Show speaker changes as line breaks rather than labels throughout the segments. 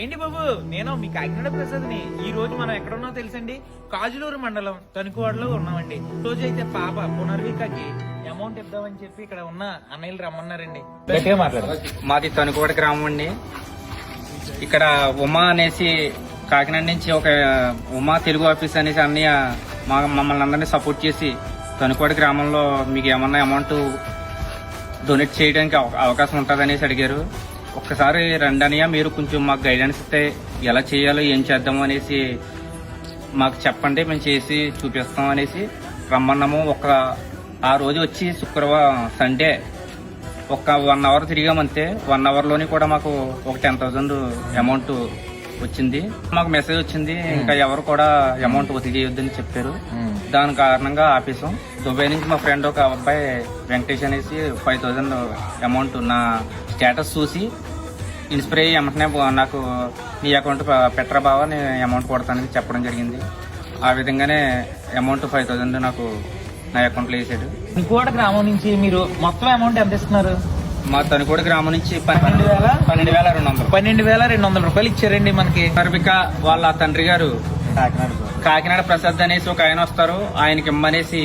అయ్యండి బాబు, నేను మీ కాకినాడ ప్రసాద్ని. ఈ రోజు మనం ఎక్కడ ఉన్నామో తెలుసండి? కాజులూరు మండలం తణుకువాడలో ఉన్నామండి. రోజు అయితే పాప పునర్వికకి అమౌంట్ ఇద్దామని చెప్పి ఇక్కడ ఉన్న అన్నయ్యలు రమ్మన్నారండి. గట్టిగా మాట్లాడారు.
మాది తణుకువాడ గ్రామం అండి. ఇక్కడ ఉమా అనేసి కాకినాడ నుంచి ఒక ఉమా తెలుగు ఆఫీస్ అనేసి అన్నయ్య మమ్మల్ని అందరినీ సపోర్ట్ చేసి తణుకువాడ గ్రామంలో మీకు ఏమన్నా అమౌంట్ డొనేట్ చేయడానికి అవకాశం ఉంటుంది అనేసి అడిగారు. ఒక్కసారి రండి అన్నయ్య, మీరు కొంచెం మాకు గైడెన్స్ ఇస్తే ఎలా చేయాలో ఏం చేద్దాము అనేసి మాకు చెప్పండి, మేము చేసి చూపిస్తాం అనేసి రమ్మన్నాము. ఆ రోజు వచ్చి శుక్రవారం సండే ఒక 1 అవర్ తిరిగామంతే. 1 అవర్లోని కూడా మాకు ఒక 10,000 అమౌంట్ వచ్చింది. మాకు మెసేజ్ వచ్చింది, ఇంకా ఎవరు కూడా అమౌంట్ వదిలి చేయొద్దని చెప్పారు. దాని కారణంగా ఆపేసాం. దుబాయ్ నుంచి మా ఫ్రెండ్ ఒక అబ్బాయి వెంకటేష్ అనేసి 5,000 అమౌంట్ నా స్టేటస్ చూసి ఇన్స్పైర్ అయ్యి వెంటనే నాకు నీ అకౌంట్ పెట్టరా బావా, నేను అమౌంట్ కొడతానని చెప్పడం జరిగింది. ఆ విధంగానే అమౌంట్ 5,000 నాకు నా అకౌంట్లో వేసాడు.
తణుకువాడ గ్రామం నుంచి మీరు మొత్తం అమౌంట్ ఎంత ఇస్తున్నారు?
మా తణుకువాడ గ్రామం నుంచి 12,200
12,200 రూపాయలు ఇచ్చారండి మనకి.
పర్విక వాళ్ళ తండ్రి గారు కాకినాడ ప్రసాద్ అనేసి ఒక ఆయన వస్తారు, ఆయనకి ఇమ్మనేసి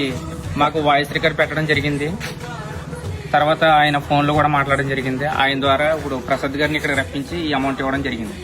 మాకు వాయిస్ రికార్డ్ పెట్టడం జరిగింది. తర్వాత ఆయన ఫోన్లో కూడా మాట్లాడడం జరిగింది. ఆయన ద్వారా ఇప్పుడు ప్రసాద్ గారిని ఇక్కడ రప్పించి ఈ అమౌంట్ ఇవ్వడం జరిగింది.